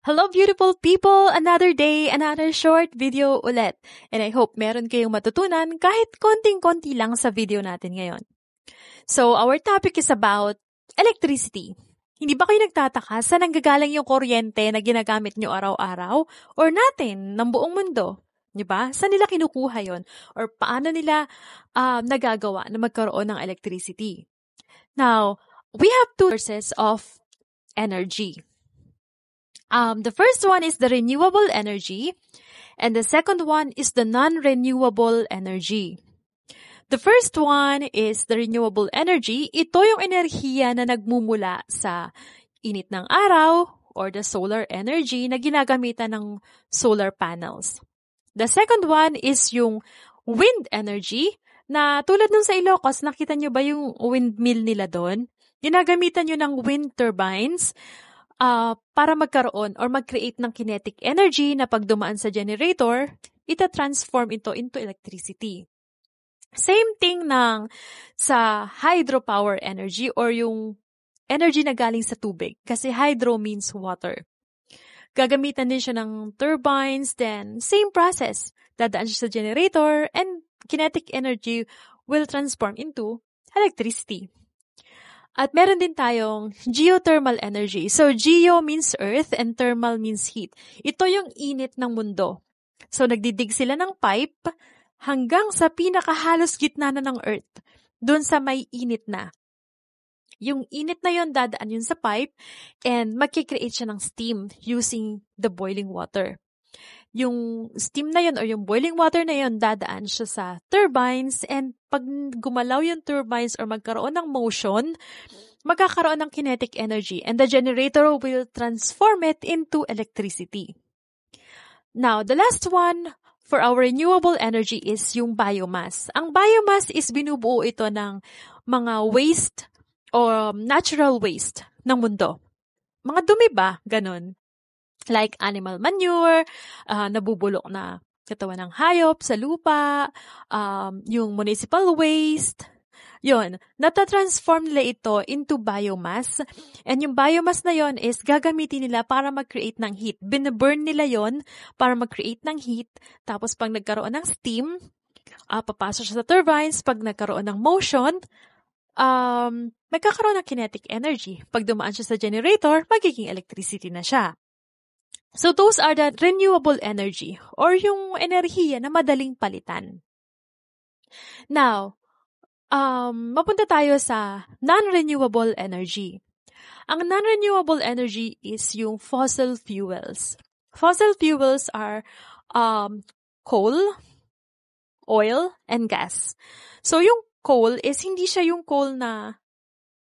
Hello beautiful people! Another day, another short video ulit. And I hope meron kayong matutunan kahit konting-konti lang sa video natin ngayon. So, our topic is about electricity. Hindi ba kayo nagtataka saan nanggagaling yung kuryente na ginagamit nyo araw-araw or natin ng buong mundo? Di ba? Saan nila kinukuha yon? Or paano nila nagagawa na magkaroon ng electricity? Now, we have two sources of energy. The first one is the renewable energy, and the second one is the non-renewable energy. The first one is the renewable energy. Ito yung enerhiya na nagmumula sa init ng araw or the solar energy na ginagamitan ng solar panels. The second one is yung wind energy na tulad nung sa Ilocos, nakita nyo ba yung windmill nila doon? Ginagamitan nyo ng wind turbines para magkaroon or mag-create ng kinetic energy na pag dumaan sa generator, ita-transform ito into electricity. Same thing sa hydropower energy or yung energy na galing sa tubig kasi hydro means water. Gagamitan din siya ng turbines, then same process. Dadaan siya sa generator and kinetic energy will transform into electricity. At meron din tayong geothermal energy. So, geo means earth and thermal means heat. Ito yung init ng mundo. So, nagdidig sila ng pipe hanggang sa pinakahalos gitna na ng earth. Doon sa may init na. Yung init na yon dadaan yun sa pipe and magkikreate siya ng steam using the boiling water. Yung steam na yun or yung boiling water na yun, dadaan siya sa turbines and pag gumalaw yung turbines or magkaroon ng motion, magkakaroon ng kinetic energy and the generator will transform it into electricity. Now, the last one for our renewable energy is yung biomass. Ang biomass is binubuo ito ng mga waste or natural waste ng mundo. Mga dumi ba? Ganon. Like animal manure, nabubulok na katawan ng hayop sa lupa, yung municipal waste, yun, natatransform nila ito into biomass. And yung biomass na yon is gagamitin nila para mag-create ng heat. Binaburn nila yon para mag-create ng heat. Tapos pag nagkaroon ng steam, papasok siya sa turbines. Pag nagkaroon ng motion, magkakaroon ng kinetic energy. Pag dumaan siya sa generator, magiging electricity na siya. So those are the renewable energy or yung enerhiya na madaling palitan. Now, mapunta tayo sa non-renewable energy. Ang non-renewable energy is yung fossil fuels. Fossil fuels are coal, oil, and gas. So yung coal is hindi siya yung coal na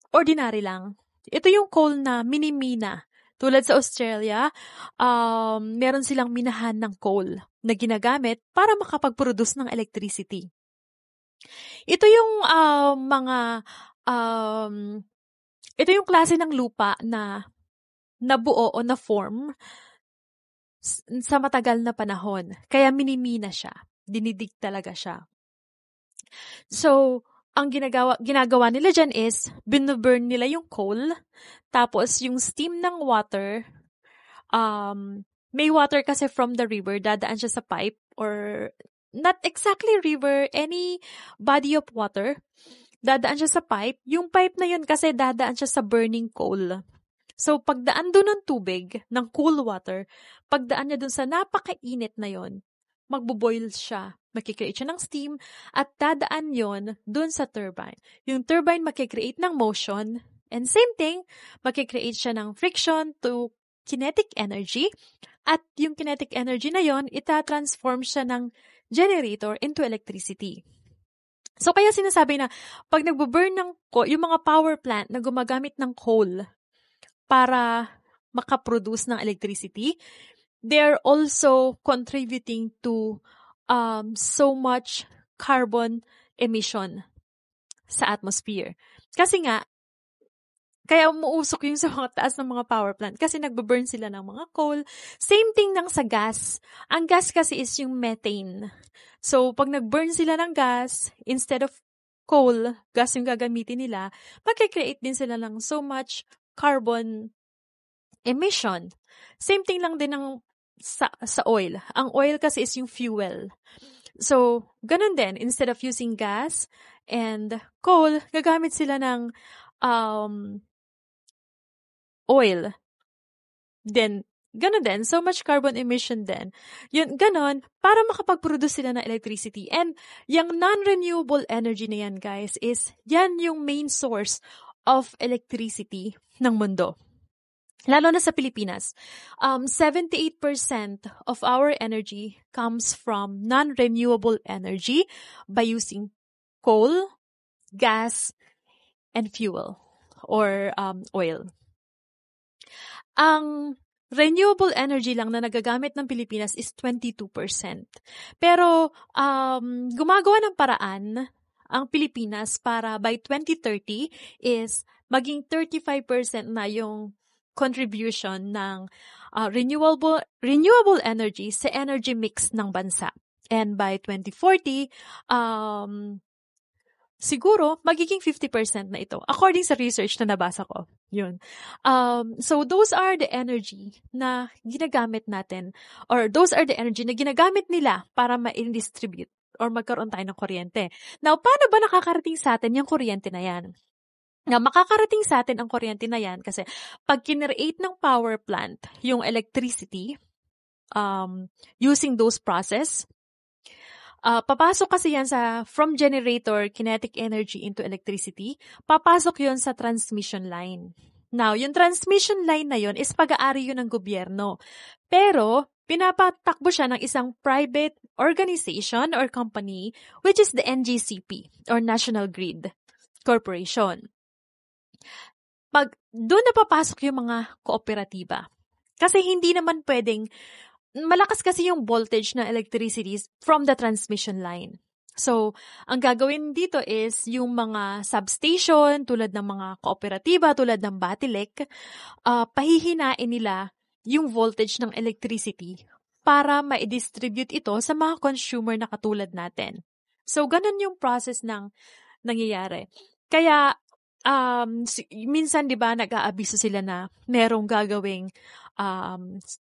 ordinary lang. Ito yung coal na minimina. Tulad sa Australia, meron silang minahan ng coal na ginagamit para makapag-produce ng electricity. Ito yung ito yung klase ng lupa na nabuo o na-form sa matagal na panahon. Kaya minimina siya. Dinidig talaga siya. So, ang ginagawa nila dyan is, binuburn nila yung coal, tapos yung steam ng water, may water kasi from the river, dadaan siya sa pipe, or not exactly river, any body of water, dadaan siya sa pipe. Yung pipe na yun kasi dadaan siya sa burning coal. So, pagdaan doon ng tubig, ng cool water, pagdaan niya doon sa napakainit na yon, magbo-boil siya. Makikreate siya ng steam at dadaan yon dun sa turbine. Yung turbine makikreate ng motion and same thing, makikreate siya ng friction to kinetic energy at yung kinetic energy na yon ita-transform siya ng generator into electricity. So kaya sinasabi na pag nagbo-burn yung mga power plant na gumagamit ng coal para makaproduce ng electricity, they're also contributing to so much carbon emission sa atmosphere. Kasi nga, kaya umuusok yung sa mga taas ng mga power plant kasi nagbe-burn sila ng mga coal. Same thing ng sa gas. Ang gas kasi is yung methane. So, pag nag-burn sila ng gas, instead of coal, gas yung gagamitin nila, magkikreate din sila ng so much carbon emission. Same thing lang din ng sa oil. Ang oil kasi is yung fuel. So, ganun din. Instead of using gas and coal, gagamit sila ng oil. Then, ganun din. So much carbon emission din. Yun, ganun, para makapag-produce sila ng electricity. And yung non-renewable energy na yan, guys, is yan yung main source of electricity ng mundo. Lalo na sa Pilipinas. 78% of our energy comes from non-renewable energy by using coal, gas, and fuel or oil. Ang renewable energy lang na nagagamit ng Pilipinas is 22%. Pero gumagawa ng paraan ang Pilipinas para by 2030 is maging 35% na yung contribution ng renewable energy sa energy mix ng bansa. And by 2040, siguro, magiging 50% na ito. According sa research na nabasa ko. Yun. So, those are the energy na ginagamit natin, or those are the energy na ginagamit nila para ma-distribute or magkaroon tayo ng kuryente. Now, paano ba nakakarating sa atin yung kuryente na yan? Now, makakarating sa atin ang kuryente na yan kasi pag kinereate ng power plant yung electricity using those process, papasok kasi yan from generator, kinetic energy into electricity, papasok yun sa transmission line. Now, yung transmission line na yun is pag-aari yun ng gobyerno. Pero, pinapatakbo siya ng isang private organization or company, which is the NGCP or National Grid Corporation. Pag doon na papasok yung mga kooperatiba. Kasi hindi naman pwedeng malakas kasi yung voltage ng electricity from the transmission line. So, ang gagawin dito is yung mga substation tulad ng mga kooperatiba, tulad ng Batilec, pahihinain nila yung voltage ng electricity para ma-distribute ito sa mga consumer na katulad natin. So, ganun yung process ng nangyayari. Kaya, minsan, di ba, nag-aabiso sila na merong gagawing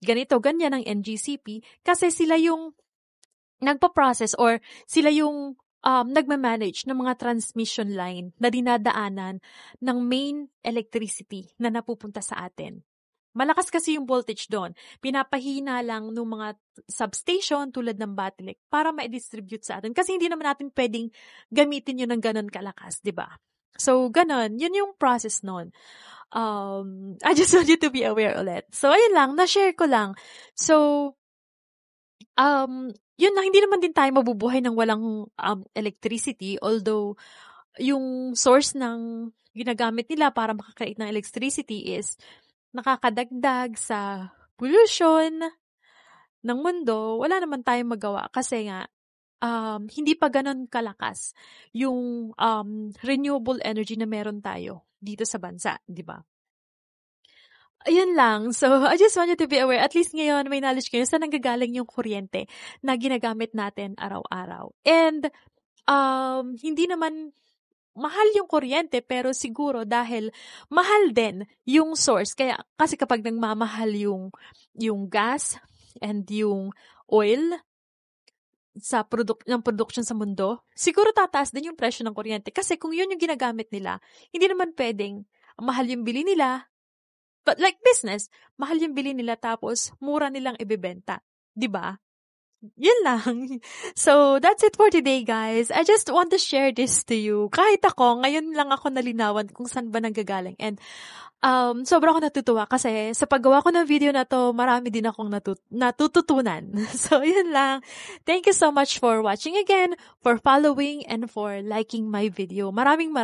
ganito, ganyan ang NGCP kasi sila yung nagpa-process or sila yung nagma-manage ng mga transmission line na dinadaanan ng main electricity na napupunta sa atin. Malakas kasi yung voltage doon. Pinapahina lang ng mga substation tulad ng Batilec para ma-distribute sa atin. Kasi hindi naman natin pwedeng gamitin yun ng ganon kalakas, di ba? So, ganon. Yun yung process nun. I just want you to be aware ulit. So, ayun lang. Na-share ko lang. So, yun lang. Hindi naman din tayo mabubuhay ng walang electricity. Although, yung source ng ginagamit nila para makakreate ng electricity is nakakadagdag sa pollution ng mundo. Wala naman tayong magawa kasi nga, hindi pa ganun kalakas yung renewable energy na meron tayo dito sa bansa, di ba? Ayun lang. So, I just want you to be aware. At least ngayon, may knowledge kayo saan nanggagaling yung kuryente na ginagamit natin araw-araw. And, hindi naman mahal yung kuryente, pero siguro dahil mahal din yung source. Kasi kapag nagmamahal yung gas and yung oil, sa ng production sa mundo, siguro tataas din yung presyo ng kuryente. Kasi kung yun yung ginagamit nila, hindi naman pwedeng mahal yung bili nila. But like business, mahal yung bili nila tapos mura nilang ibebenta. Diba? Yun lang. So, that's it for today, guys. I just want to share this to you. Kahit ako, ngayon lang ako nalinawan kung saan ba nanggagaling. And, sobrang ako natutuwa kasi sa paggawa ko ng video na to, marami din akong natututunan. So, yun lang. Thank you so much for watching again, for following, and for liking my video. Maraming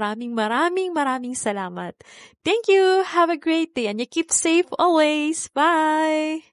salamat. Thank you. Have a great day and you keep safe always. Bye!